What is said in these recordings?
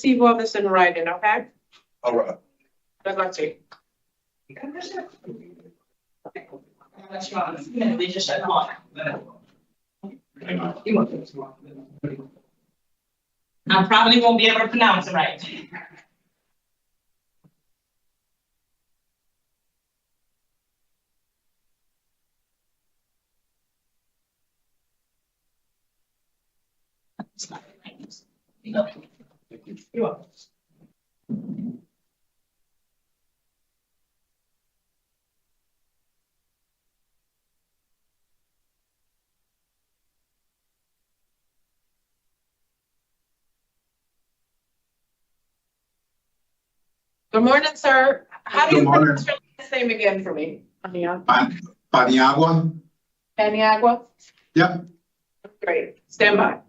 receive all this in writing, okay? All right. Good luck to you. I probably won't be able to pronounce it right. You're welcome. Good morning, sir. How do you Good morning. pronounce your last name again for me? Paniagua? Paniagua? Yep. Great. Stand by.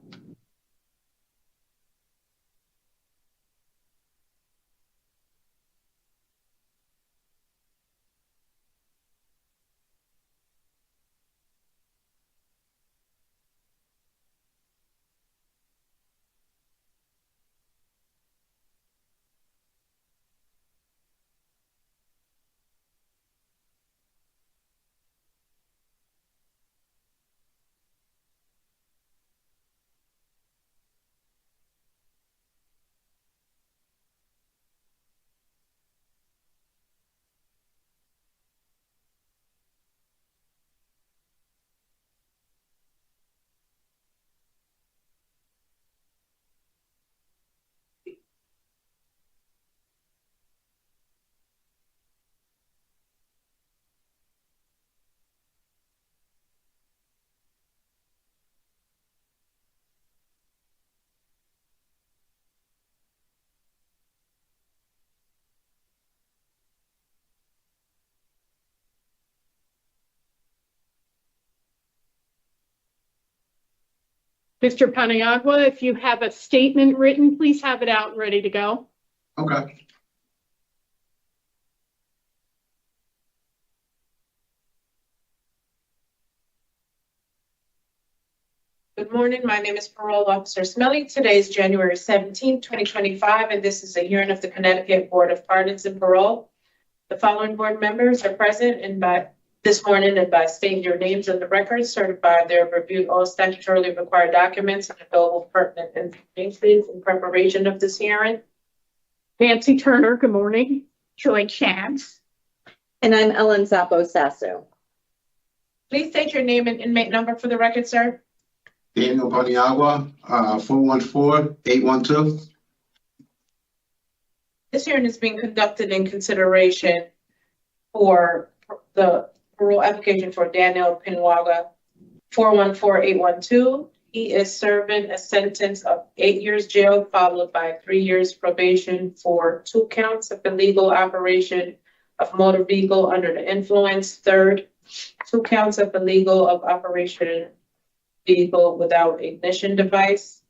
Mr. Paniagua, if you have a statement written, please have it out and ready to go. Okay. Good morning. My name is Parole Officer Smelly. Today is January 17, 2025, and this is a hearing of the Connecticut Board of Pardons and Parole. The following board members are present and by this morning and by stating your names in the record, certified they have reviewed all statutorily required documents and available pertinent information in preparation of this hearing. Nancy Turner, good morning. Joy Chance. And I'm Ellen Zappo Sasso. Please state your name and inmate number for the record, sir. Daniel Paniagua, 414-812. This hearing is being conducted in consideration for the parole application for Daniel Paniagua, 414-812. He is serving a sentence of 8 years jail, followed by 3 years probation for 2 counts of illegal operation of motor vehicle under the influence. Third, 2 counts of illegal of operation vehicle without ignition device.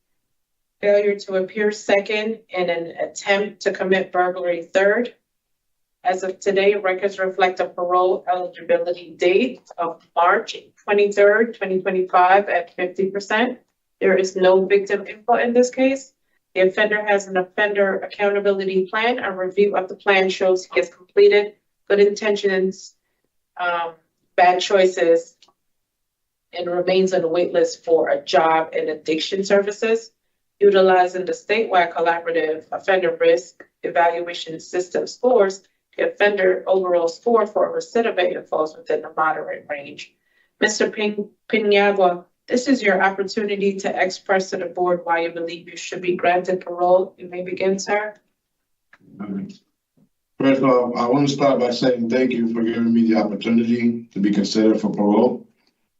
Failure to appear second in an attempt to commit burglary third. As of today, records reflect a parole eligibility date of March 23rd, 2025 at 50%. There is no victim input in this case. The offender has an offender accountability plan. A review of the plan shows he has completed good intentions, bad choices, and remains on the wait list for a job and addiction services. Utilizing the statewide collaborative offender risk evaluation system scores, the offender overall score for a recidivator falls within the moderate range. Mr. Paniagua, this is your opportunity to express to the board why you believe you should be granted parole. You may begin, sir. First of all, I want to start by saying thank you for giving me the opportunity to be considered for parole.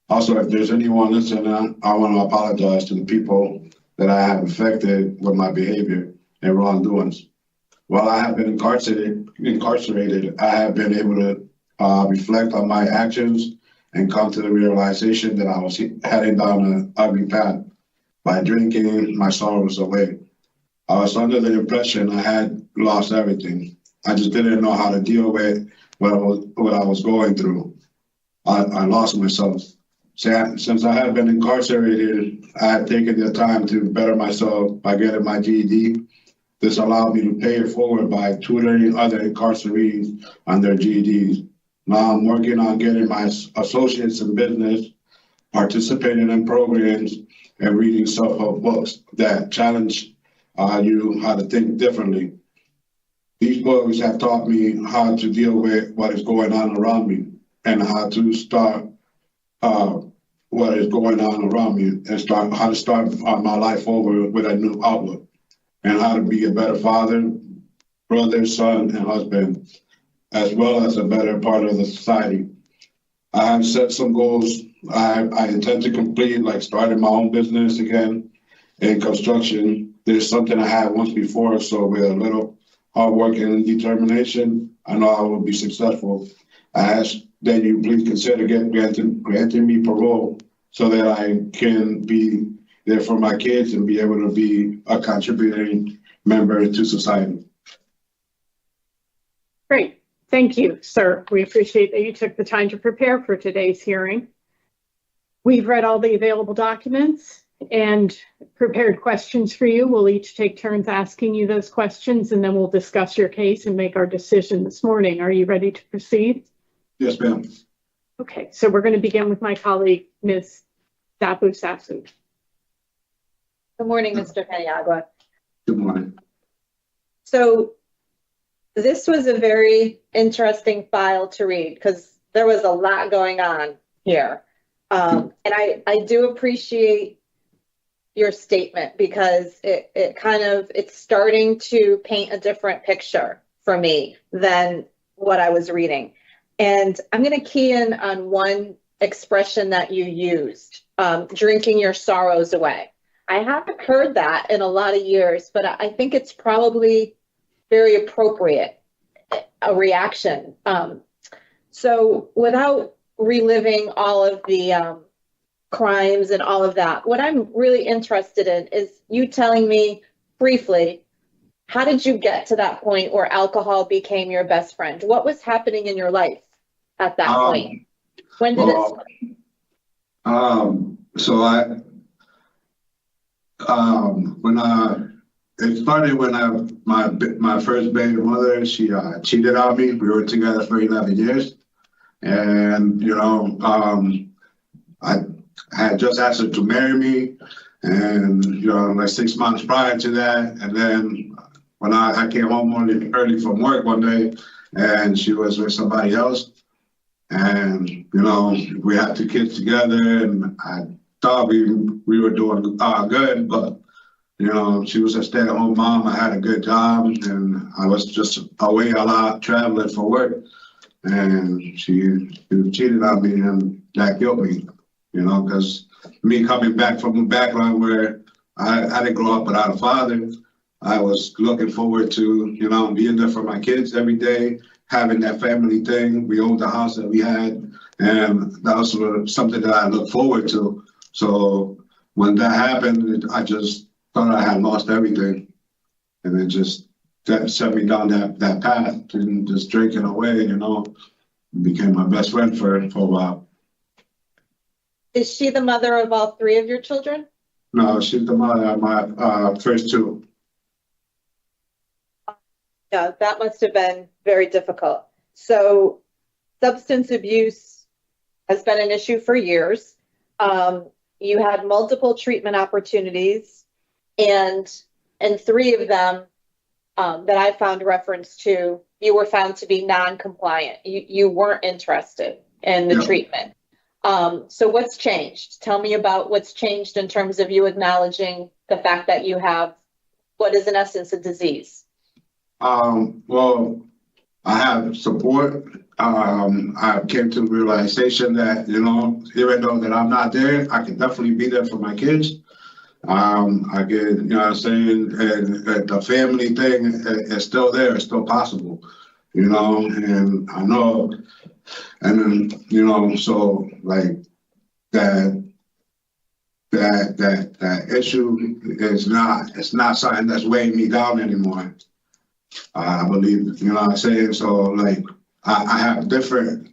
Also, if there's anyone listening, I want to apologize to the people that I have affected with my behavior and wrongdoings. While I have been incarcerated, I have been able to reflect on my actions and come to the realization that I was heading down an ugly path. By drinking my sorrows away, I was under the impression I had lost everything. I just didn't know how to deal with what I was going through. I lost myself. Since I have been incarcerated, I have taken the time to better myself by getting my GED This allowed me to pay it forward by tutoring other incarcerees on their GEDs. Now I'm working on getting my associates in business, participating in programs, and reading self-help books that challenge you how to think differently. These books have taught me how to deal with what is going on around me and how to start what is going on around me and how to start my life over with a new outlook and how to be a better father, brother, son, and husband, as well as a better part of the society. I have set some goals I intend to complete, like starting my own business again in construction. There's something I had once before, so with a little hard work and determination, I know I will be successful. I ask that you please consider granting me parole so that I can be there for my kids and be able to be a contributing member to society. Great. Thank you, sir. We appreciate that you took the time to prepare for today's hearing. We've read all the available documents and prepared questions for you. We'll each take turns asking you those questions, and then we'll discuss your case and make our decision this morning. Are you ready to proceed? Yes, ma'am. Okay, so we're going to begin with my colleague, Ms. Sapu-Sasu. Good morning, Mr. Paniagua. Good morning. So this was a very interesting file to read because there was a lot going on here. And I do appreciate your statement because it's starting to paint a different picture for me than what I was reading. And I'm going to key in on one expression that you used, drinking your sorrows away. I haven't heard that in a lot of years, but I think it's probably very appropriate, a reaction. So without reliving all of the crimes and all of that, what I'm really interested in is you telling me briefly, how did you get to that point where alcohol became your best friend? What was happening in your life at that point? When did it start? It started when my first baby mother, she cheated on me. We were together for 11 years. And, I had just asked her to marry me. And, like 6 months prior to that. And then when I came home early from work one day and she was with somebody else. And, we had 2 kids together and I thought we were doing good, but she was a stay-at-home mom. I had a good job, and I was just away a lot traveling for work. And she cheated on me, and that killed me. Because me coming back from a background where I didn't grow up without a father, I was looking forward to being there for my kids every day, having that family thing. We owned the house that we had, and that was something that I looked forward to. So when that happened, I just thought I had lost everything. And it just set me down that path and just drinking away, became my best friend for a while. Is she the mother of all 3 of your children? No, she's the mother of my first 2. Yeah, that must have been very difficult. So substance abuse has been an issue for years. You had multiple treatment opportunities, and 3 of them that I found reference to, you were found to be non-compliant. You weren't interested in the treatment. So what's changed? Tell me about what's changed in terms of you acknowledging the fact that you have what is in essence a disease. Well, I have support. I came to the realization that, even though that I'm not there, I can definitely be there for my kids. I can, and the family thing is still there, it's still possible, and I know, and then, so like that issue is not something that's weighing me down anymore. I believe, so like I have a different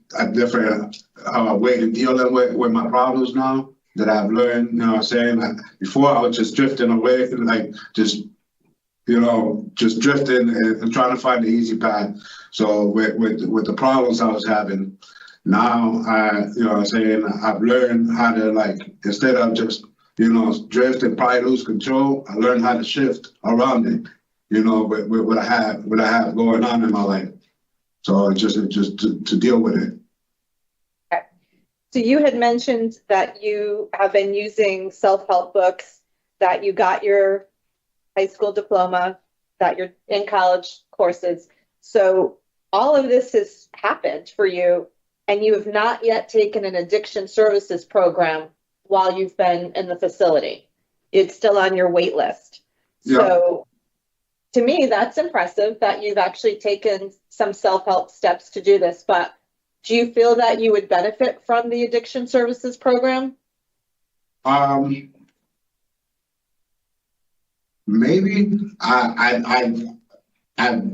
way to dealing with my problems now that I've learned, Before I was just drifting away, like just you know, just drifting and trying to find the easy path. So with the problems I was having, now you know what I'm saying, I've learned how to, like, instead of just, you know, drift and probably lose control, I learned how to shift around it, you know, with what I have going on in my life. So just to deal with it. Okay. So you had mentioned that you have been using self-help books, that you got your high school diploma, that you're in college courses. So all of this has happened for you, and you have not yet taken an addiction services program while you've been in the facility. It's still on your wait list. Yeah. So to me, that's impressive that you've actually taken some self-help steps to do this. But do you feel that you would benefit from the addiction services program? Maybe I've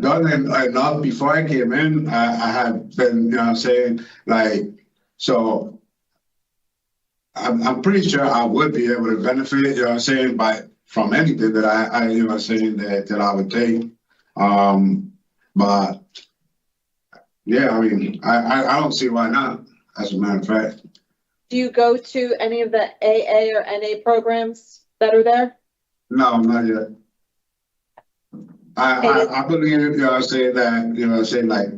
done it enough before I came in. I have been, you know what I'm saying, like, so I'm pretty sure I would be able to benefit, you know what I'm saying, from anything that I you know what I'm saying, that I would take. But yeah, I mean, I don't see why not, as a matter of fact. Do you go to any of the AA or NA programs that are there? No, not yet. I believe, you know what I'm saying, that, you know what I'm saying, like,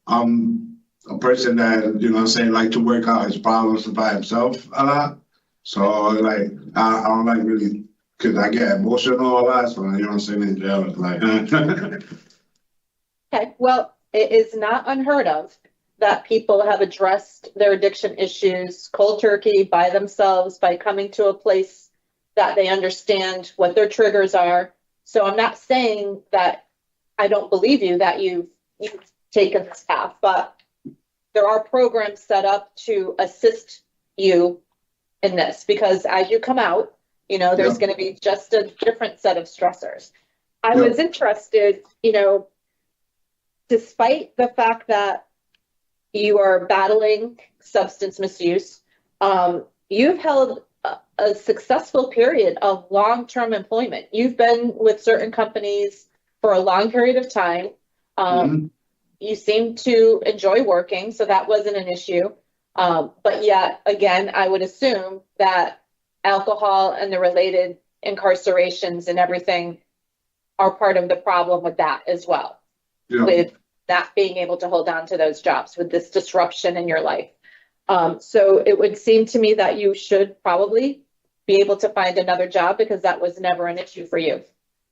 I'm a person that, you know what I'm saying, like to work out his problems by himself a lot. So, like, I don't like really, because I get emotional a lot, so, you know what I'm saying, in jail, like, Okay, well, it is not unheard of that people have addressed their addiction issues cold turkey by themselves, by coming to a place that they understand what their triggers are. So I'm not saying that I don't believe you that you've taken this path, but there are programs set up to assist you in this, because as you come out, you know, there's going to be just a different set of stressors. I was interested, you know, despite the fact that you are battling substance misuse, you've held a successful period of long-term employment. You've been with certain companies for a long period of time. You seem to enjoy working, so that wasn't an issue. But yet, again, I would assume that alcohol and the related incarcerations and everything are part of the problem with that as well. Yeah. With not being able to hold on to those jobs, with this disruption in your life. So it would seem to me that you should probably be able to find another job, because that was never an issue for you.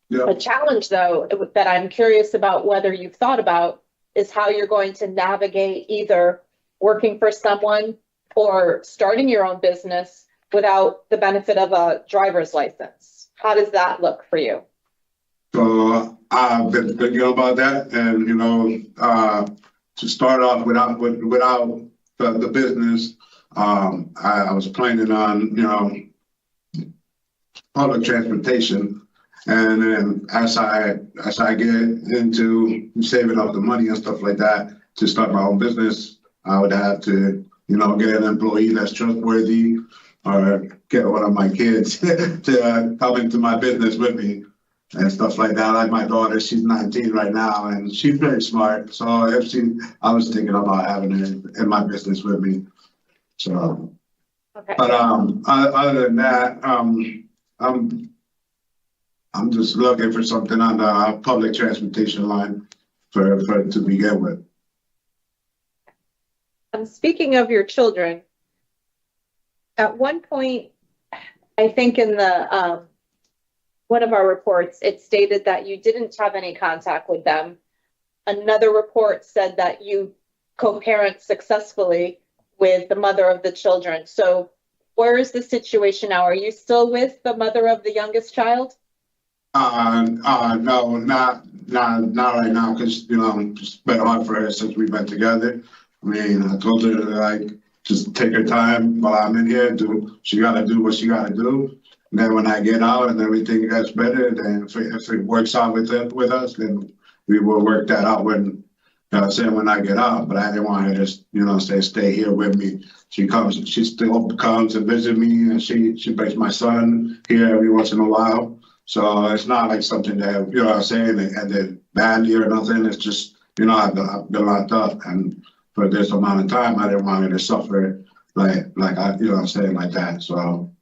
Yeah. A challenge, though, that I'm curious about whether you've thought about is how you're going to navigate either working for someone or starting your own business without the benefit of a driver's license. How does that look for you? So I've been thinking about that, and, you know, to start off without the business, I was planning on, you know, public transportation, and then as I get into saving up the money and stuff like that to start my own business, I would have to, you know, get an employee that's trustworthy, or get one of my kids to come into my business with me and stuff like that. Like my daughter, she's 19 right now, and she's very smart. So I was thinking about having her in my business with me. So, okay. But other than that, I'm just looking for something on the public transportation line for to begin with. Speaking of your children, at one point, I think in the one of our reports, it stated that you didn't have any contact with them. Another report said that you co-parent successfully with the mother of the children. So where is the situation now? Are you still with the mother of the youngest child? No, not right now, because, you know, it's been hard for her since we've been together. I mean, I told her, like, just take her time while I'm in here. She got to do what she got to do. And then when I get out and everything gets better, then if it works out with us, then we will work that out when I get out. But I didn't want her to, you know, stay here with me. She still comes and visit me, and she brings my son here every once in a while. So it's not like something that, you know what I'm saying, they ended badly or nothing. It's just, you know, I've been locked up, and for this amount of time, I didn't want her to suffer like I, you know what I'm saying, like that. So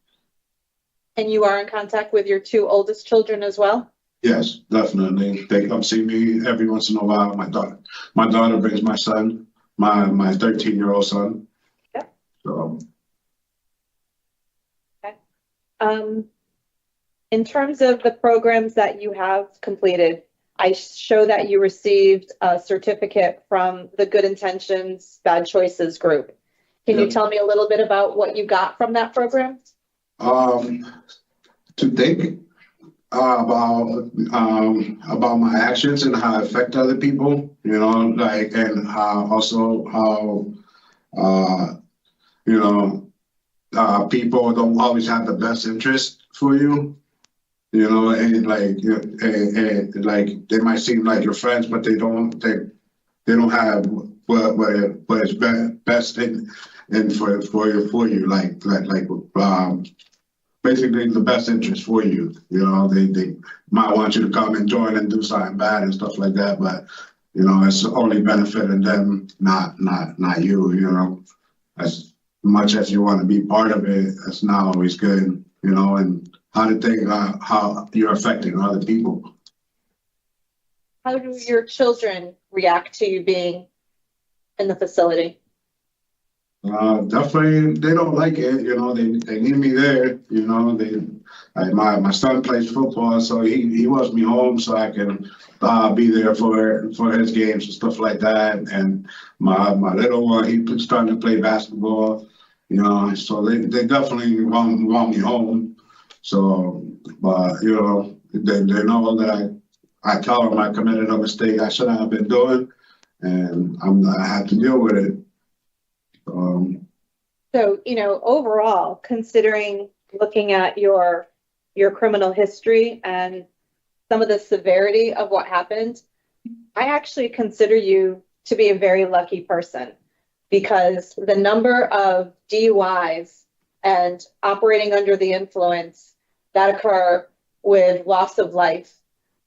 And you are in contact with your two oldest children as well? yes, definitely. They come see me every once in a while. My daughter brings my son, my 13-year-old son. Yep. So. In terms of the programs that you have completed, I show that you received a certificate from the Good Intentions, Bad Choices group. Can you tell me a little bit about what you got from that program? To think about my actions and how I affect other people, you know, like, and how you know, people don't always have the best interest for you, you know, and like, and like they might seem like your friends, but they don't have what is best in for you, like basically the best interest for you. You know, they might want you to come and join and do something bad and stuff like that, but you know, it's only benefiting them, not you. You know, as much as you want to be part of it, it's not always good. You know, and how to think how you're affecting other people. How do your children react to you being in the facility? Definitely, they don't like it. You know, they need me there. You know, my son plays football, so he wants me home so I can be there for his games and stuff like that. And my little one, he's starting to play basketball. You know, so they definitely want me home. So, but you know, they know that I tell them I committed a mistake I shouldn't have been doing, and I have to deal with it. So, you know, overall, considering looking at your criminal history and some of the severity of what happened, I actually consider you to be a very lucky person, because the number of DUIs and operating under the influence that occur with loss of life,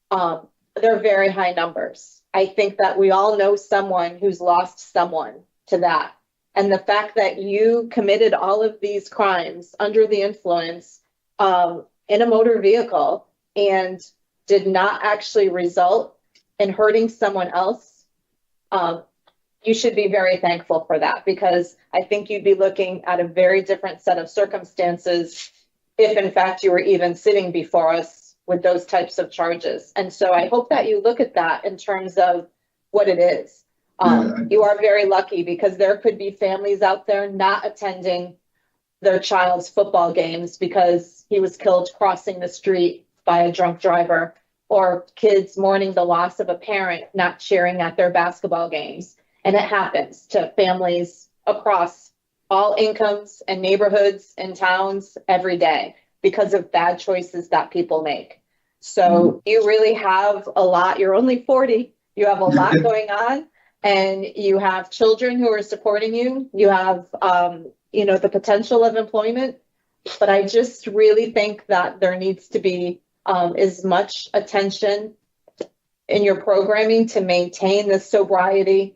they're very high numbers. I think that we all know someone who's lost someone to that. And the fact that you committed all of these crimes under the influence in a motor vehicle and did not actually result in hurting someone else, you should be very thankful for that, because I think you'd be looking at a very different set of circumstances if in fact you were even sitting before us with those types of charges. And so I hope that you look at that in terms of what it is. You are very lucky, because there could be families out there not attending their child's football games because he was killed crossing the street by a drunk driver, or kids mourning the loss of a parent not cheering at their basketball games. And it happens to families across all incomes and neighborhoods and towns every day because of bad choices that people make. So you really have a lot. You're only 40. You have a lot going on. And you have children who are supporting you. You have, you know, the potential of employment. But I just really think that there needs to be as much attention in your programming to maintain the sobriety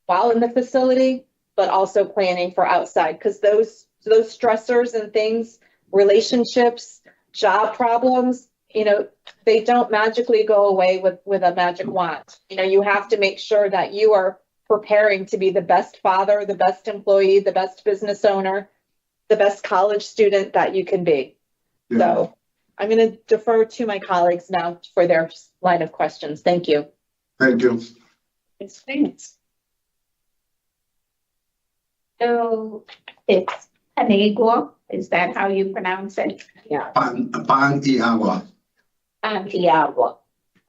while in the facility, but also planning for outside, because those stressors and things, relationships, job problems, you know, they don't magically go away with a magic wand. You know, you have to make sure that you are preparing to be the best father, the best employee, the best business owner, the best college student that you can be. Yeah. So I'm going to defer to my colleagues now for their line of questions. Thank you. Thank you. Thanks. So it's Paniagua. Is that how you pronounce it? Yeah. Paniagua. Paniagua.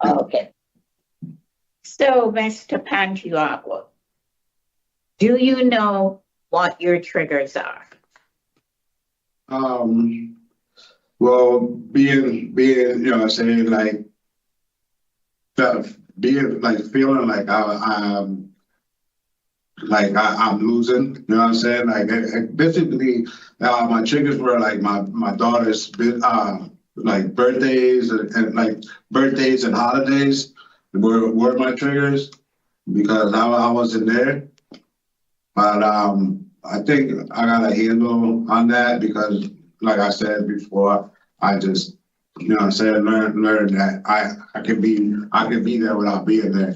Okay. So, Mr. Paniagua, do you know what your triggers are? Well, being, you know, saying like, being like feeling like I'm losing, you know what I'm saying? Like basically, my triggers were like my daughter's like birthdays and like birthdays and holidays were my triggers because I wasn't there. But I think I got a handle on that because, like I said before, I just, you know what I'm saying, learn that I could be there without being there.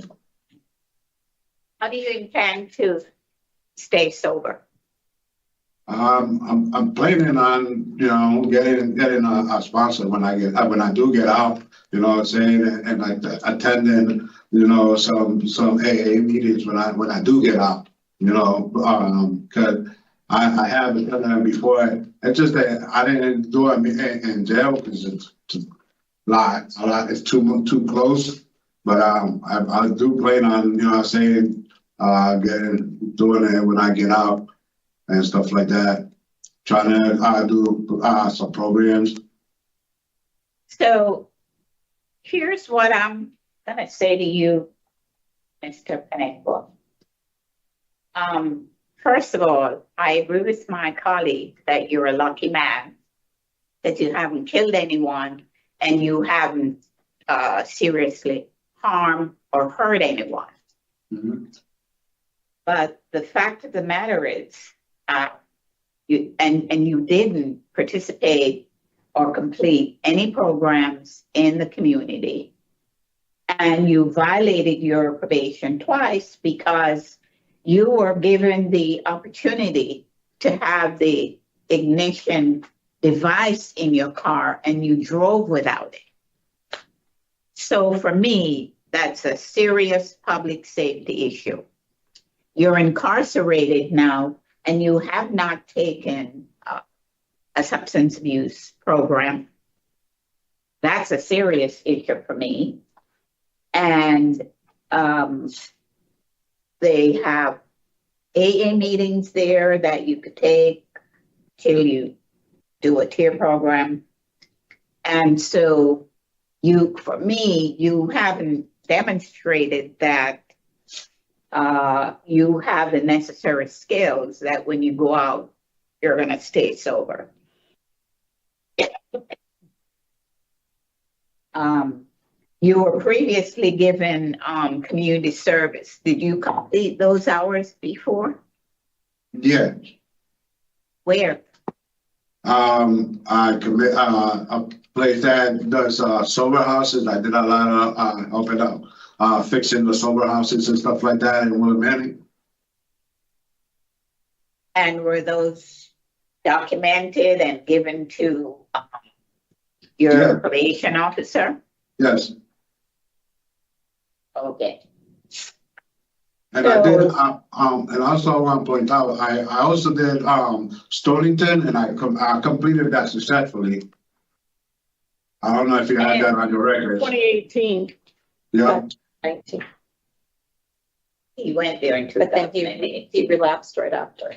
How do you intend to stay sober? I'm planning on, you know, getting a sponsor when I do get out, you know what I'm saying, and like attending, you know, some AA meetings when I do get out, you know, cause I haven't done that before. It's just that I didn't do it in jail because it's a lot, it's too close. But I do plan on, you know what I'm saying, doing it when I get out and stuff like that. Trying to do some programs. So here's what I'm gonna say to you, Mr. Paniagua. First of all, I agree with my colleague that you're a lucky man, that you haven't killed anyone and you haven't seriously harmed or hurt anyone. Mm-hmm. But the fact of the matter is, you didn't participate or complete any programs in the community, and you violated your probation twice because you were given the opportunity to have the ignition device in your car and you drove without it. So for me, that's a serious public safety issue. You're incarcerated now and you have not taken a substance abuse program. That's a serious issue for me. And they have AA meetings there that you could take till you do a tier program. And so for me, you haven't demonstrated that you have the necessary skills that when you go out, you're going to stay sober. You were previously given community service. Did you complete those hours before? Yeah. Where? I commit a place that does sober houses. I did a lot of open up, fixing the sober houses and stuff like that in Willimantic. And were those documented and given to your probation officer? Yes. Okay. And I did, and also I want to point out, I also did Stonington, and I completed that successfully. I don't know if you had that on your records. 2018. Yeah. 19. He went there in But then 2008. he relapsed right after.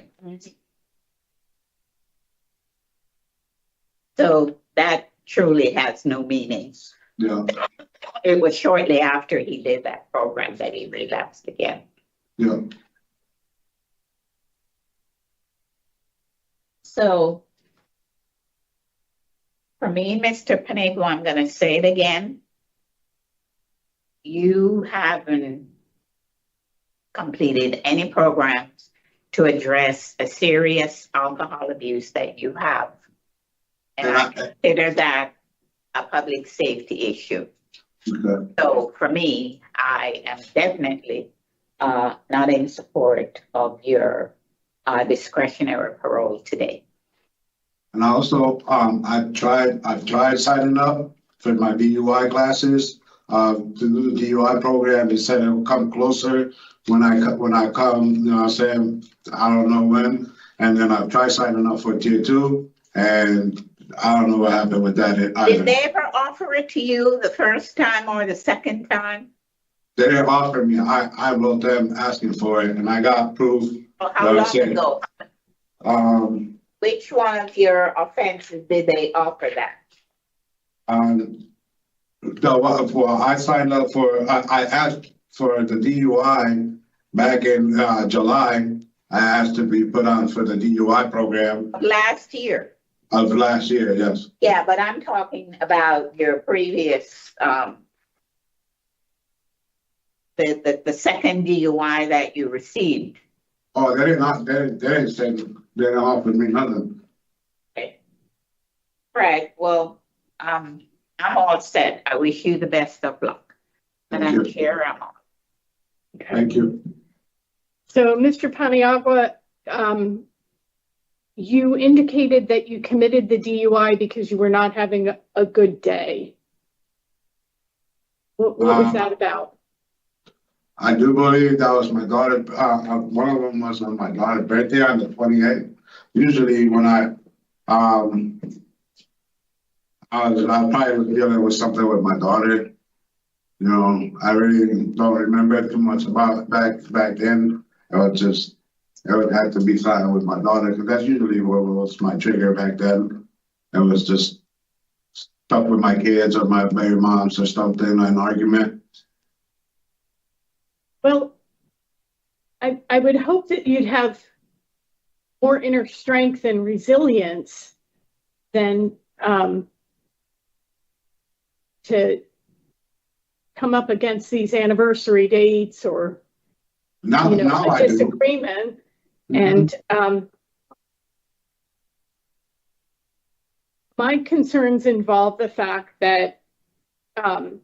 So that truly has no meaning. Yeah. It was shortly after he did that program that he relapsed again. Yeah. So for me, Mr. Paniagua, I'm going to say it again. You haven't completed any programs to address a serious alcohol abuse that you have. And I consider that a public safety issue. Okay. So for me, I am definitely not in support of your discretionary parole today. And also, I've tried signing up for my DUI classes, to do the DUI program. They said it will come closer when I come, you know what I'm saying? I don't know when. And then I've tried signing up for tier 2, and I don't know what happened with that either. Did they ever offer it to you the first time or the second time? They didn't offer me. I wrote them asking for it, and I got proof. Or how long ago? Which one of your offenses did they offer that? I signed up for, I asked for the DUI back in July. I asked to be put on for the DUI program. Last year. Of last year, yes. Yeah, but I'm talking about your previous, the second DUI that you received. Oh, they didn't say, they didn't offer me nothing. Right, well, I'm all set. I wish you the best of luck. And Thank I'm you. Chair Ramos. Thank you. So, Mr. Paniagua, you indicated that you committed the DUI because you were not having a good day. What was that about? I do believe that was my daughter, one of them was on my daughter's birthday on the 28th. Usually when I probably was dealing with something with my daughter. You know, I really don't remember too much about back then. It would have to be something with my daughter, because that's usually what was my trigger back then. It was just stuff with my kids or my baby moms or something, an argument. Well, I would hope that you'd have more inner strength and resilience than to come up against these anniversary dates or Now a I do. disagreement. And my concerns involve the fact that on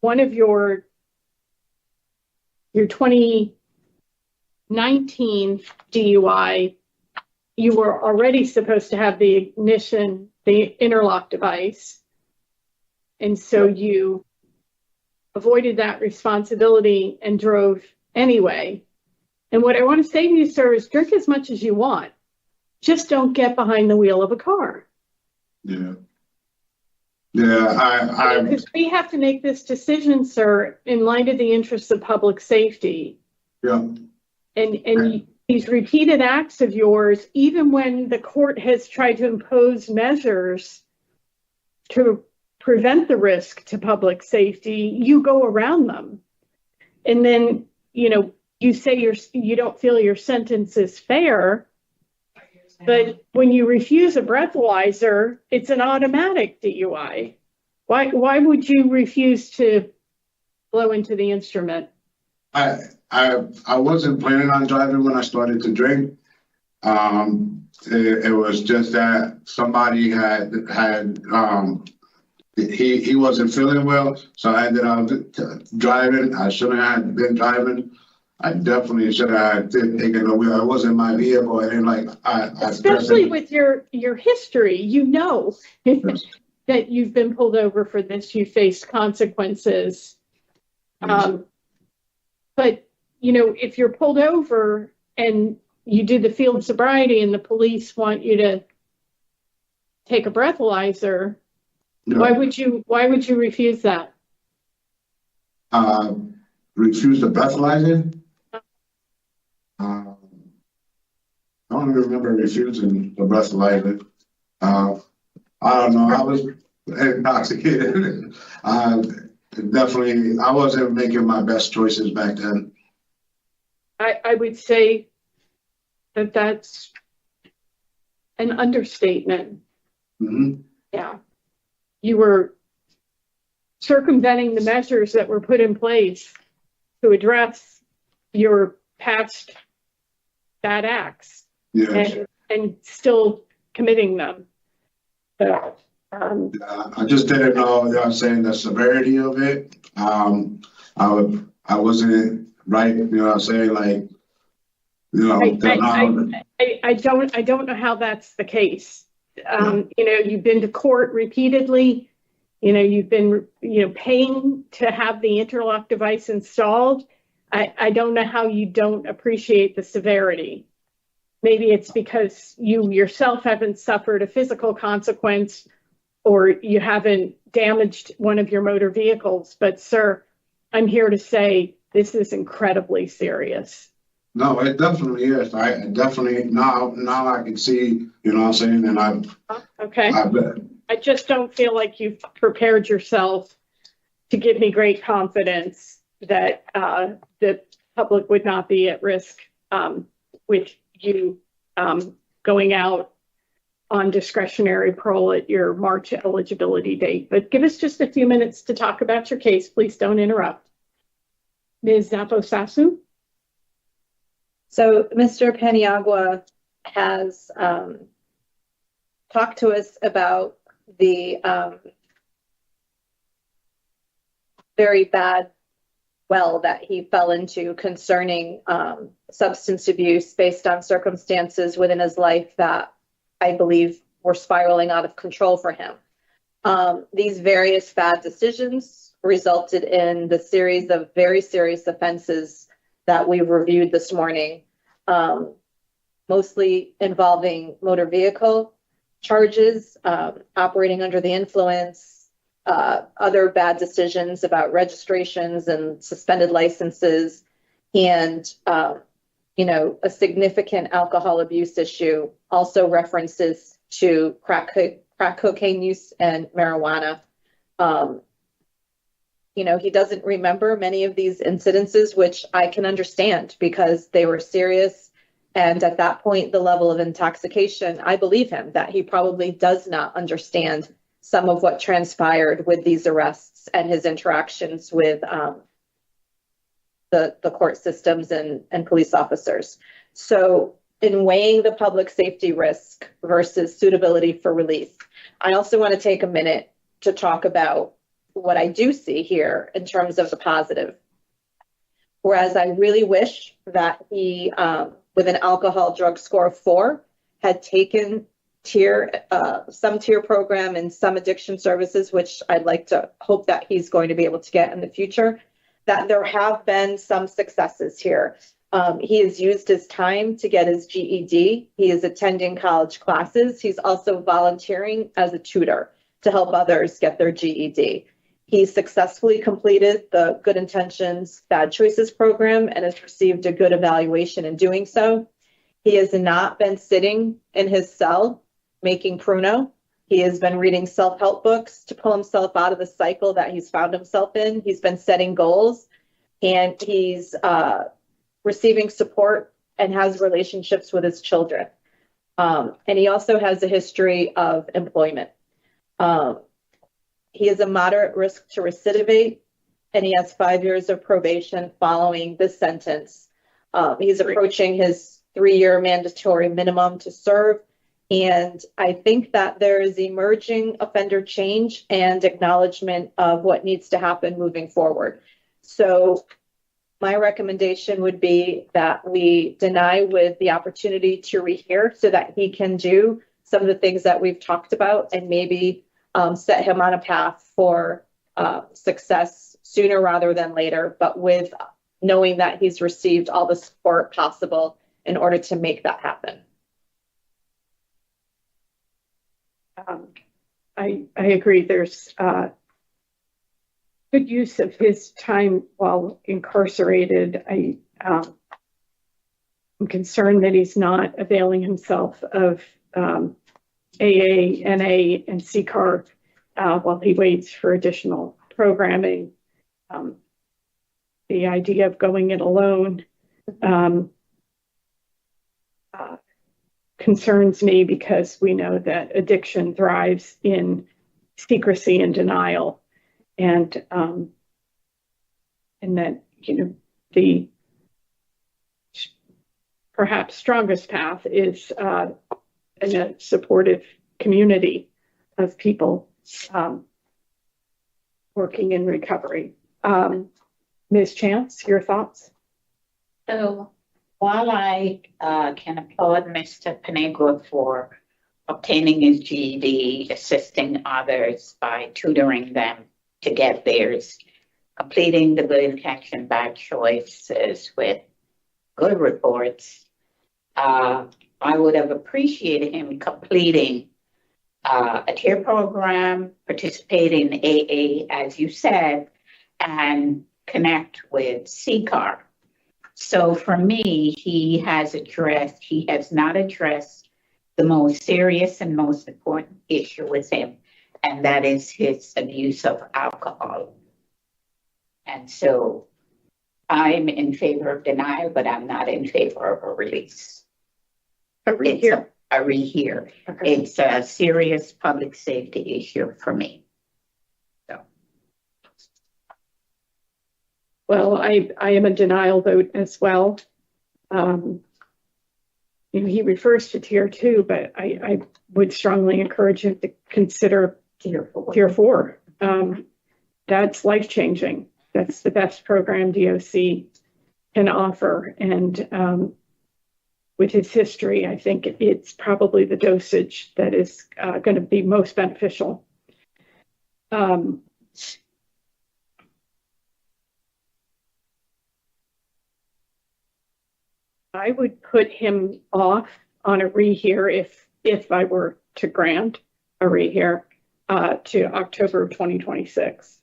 one of your 2019 DUI, you were already supposed to have the ignition, the interlock device. And so you avoided that responsibility and drove anyway. And what I want to say to you, sir, is drink as much as you want. Just don't get behind the wheel of a car. Yeah. Yeah, Because we have to make this decision, sir, in light of the interests of public safety. yeah. And these repeated acts of yours, even when the court has tried to impose measures to prevent the risk to public safety, you go around them. And then, you say you don't feel your sentence is fair, but when you refuse a breathalyzer, it's an automatic DUI. Why would you refuse to blow into the instrument? I wasn't planning on driving when I started to drink. It was just that somebody he wasn't feeling well, so I ended up driving. I shouldn't have been driving. I definitely should have taken the wheel. It wasn't my vehicle, and especially with your history, that you've been pulled over for this. You faced consequences. But if you're pulled over and you do the field sobriety and the police want you to take a breathalyzer, Yeah. why would you refuse that? Refuse the breathalyzer? I don't remember refusing the breathalyzer. I don't know. I was intoxicated. Definitely, I wasn't making my best choices back then. I would say that that's an understatement. Mm-hmm. Yeah. You were circumventing the measures that were put in place to address your past bad acts. Yes. And still committing them. So, I just didn't know, saying the severity of it. I wasn't right, saying, like, I don't know how that's the case. You've been to court repeatedly. You've been, paying to have the interlock device installed. I don't know how you don't appreciate the severity. Maybe it's because you yourself haven't suffered a physical consequence or you haven't damaged one of your motor vehicles. But, sir, I'm here to say this is incredibly serious. No, it definitely is. I definitely, now I can see, and Okay. I bet. I just don't feel like you've prepared yourself to give me great confidence that the public would not be at risk with you going out on discretionary parole at your March eligibility date. But give us just a few minutes to talk about your case. Please don't interrupt. Ms. Napo-Sasu? So Mr. Paniagua has talked to us about the very bad well that he fell into concerning substance abuse based on circumstances within his life that I believe were spiraling out of control for him. These various bad decisions resulted in the series of very serious offenses that we've reviewed this morning, mostly involving motor vehicle charges, operating under the influence, other bad decisions about registrations and suspended licenses, and a significant alcohol abuse issue, also references to crack cocaine use and marijuana. He doesn't remember many of these incidences, which I can understand because they were serious. And at that point, the level of intoxication, I believe him that he probably does not understand some of what transpired with these arrests and his interactions with the court systems and police officers. So in weighing the public safety risk versus suitability for release, I also want to take a minute to talk about what I do see here in terms of the positive. Whereas I really wish that he, with an alcohol drug score of 4, had taken some tier program and some addiction services, which I'd like to hope that he's going to be able to get in the future, that there have been some successes here. He has used his time to get his GED. He is attending college classes. He's also volunteering as a tutor to help others get their GED. He successfully completed the Good Intentions, Bad Choices program and has received a good evaluation in doing so. He has not been sitting in his cell making pruno. He has been reading self-help books to pull himself out of the cycle that he's found himself in. He's been setting goals, and he's receiving support and has relationships with his children. And he also has a history of employment. He is a moderate risk to recidivate, and he has 5 years of probation following this sentence. He's approaching his 3-year mandatory minimum to serve. And I think that there is emerging offender change and acknowledgement of what needs to happen moving forward. So my recommendation would be that we deny with the opportunity to rehear so that he can do some of the things that we've talked about and maybe set him on a path for success sooner rather than later, but with knowing that he's received all the support possible in order to make that happen. I agree. There's good use of his time while incarcerated. I'm concerned that he's not availing himself of AA, NA, and CCAR while he waits for additional programming. The idea of going it alone concerns me because we know that addiction thrives in secrecy and denial, and that the perhaps strongest path is in a supportive community of people working in recovery. Ms. Chance, your thoughts? So while I can applaud Mr. Paniagua for obtaining his GED, assisting others by tutoring them to get theirs, completing the Good Intention, Bad Choices with good reports, I would have appreciated him completing a tier program, participating in AA, as you said, and connect with CCAR. So for me, he has not addressed the most serious and most important issue with him, and that is his abuse of alcohol. And so I'm in favor of denial, but I'm not in favor of a release. A a rehear. Okay. It's a serious public safety issue for me. Well, I am a denial vote as well. He refers to tier 2, but I would strongly encourage him to consider tier 4. That's life-changing. That's the best program DOC can offer. And with his history, I think it's probably the dosage that is going to be most beneficial. I would put him off on a rehear if I were to grant a rehear to October of 2026.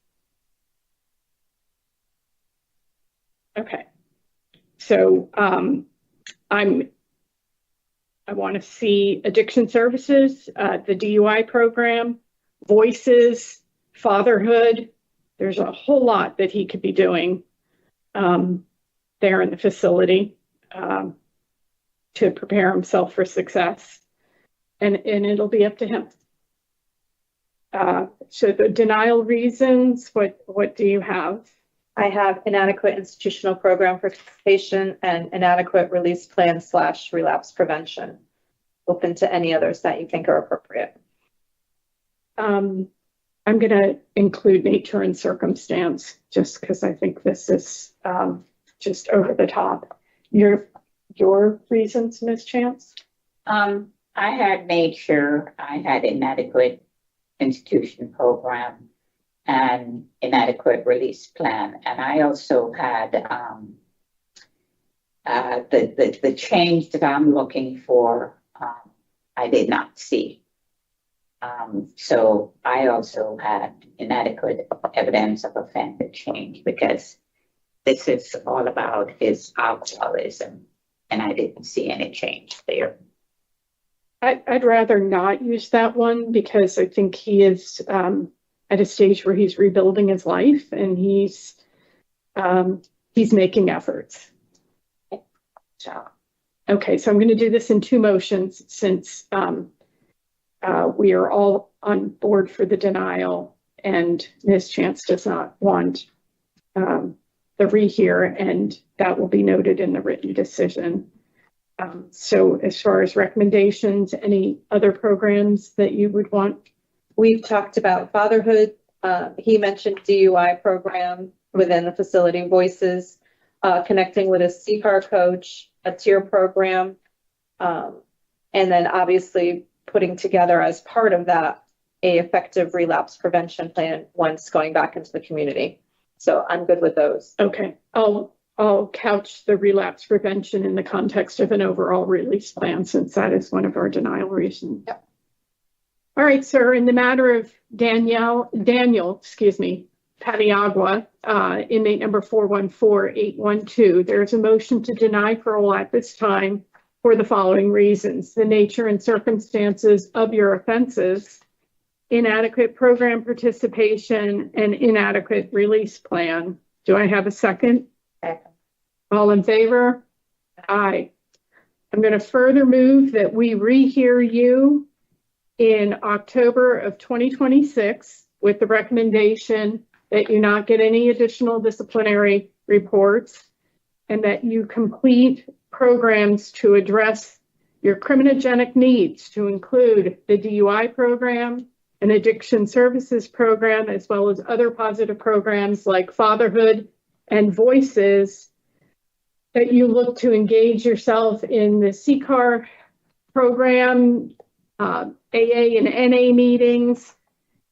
Okay. So I want to see addiction services, the DUI program, voices, fatherhood. There's a whole lot that he could be doing there in the facility to prepare himself for success. And it'll be up to him. So the denial reasons, what do you have? I have inadequate institutional program participation and inadequate release plan / relapse prevention. Open to any others that you think are appropriate. I'm going to include nature and circumstance just because I think this is just over the top. Your reasons, Ms. Chance? I had made sure I had inadequate institution program and inadequate release plan. And I also had the change that I'm looking for, I did not see. So I also had inadequate evidence of offender change because this is all about his alcoholism, and I didn't see any change there. I'd rather not use that one because I think he is at a stage where he's rebuilding his life and he's making efforts. So, okay, so I'm going to do this in 2 motions since we are all on board for the denial and Ms. Chance does not want the rehear, and that will be noted in the written decision. So as far as recommendations, any other programs that you would want? We've talked about fatherhood. He mentioned DUI program within the facility, voices, connecting with a CPAR coach, a tier program, and then obviously putting together as part of that a effective relapse prevention plan once going back into the community. So I'm good with those. Okay, I'll couch the relapse prevention in the context of an overall release plan since that is one of our denial reasons. Yep. All right, sir, in the matter of Daniel, Paniagua, inmate number 414812, there's a motion to deny parole at this time for the following reasons: the nature and circumstances of your offenses, inadequate program participation, and inadequate release plan. Do I have a second? Second. All in favor? Aye. I'm going to further move that we rehear you in October of 2026 with the recommendation that you not get any additional disciplinary reports and that you complete programs to address your criminogenic needs, to include the DUI program, an addiction services program, as well as other positive programs like fatherhood and voices, that you look to engage yourself in the CCAR program, AA and NA meetings,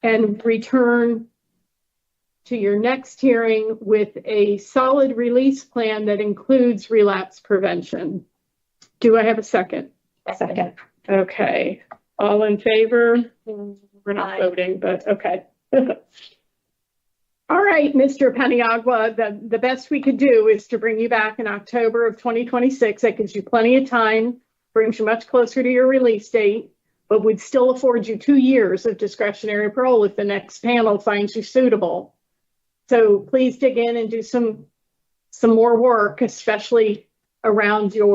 and return to your next hearing with a solid release plan that includes relapse prevention. Do I have a second? Second. Okay. All in favor? We're not Aye. voting, but okay. All right, Mr. Paniagua, the best we could do is to bring you back in October of 2026. That gives you plenty of time, brings you much closer to your release date, but would still afford you 2 years of discretionary parole if the next panel finds you suitable. So please dig in and do some more work, especially around your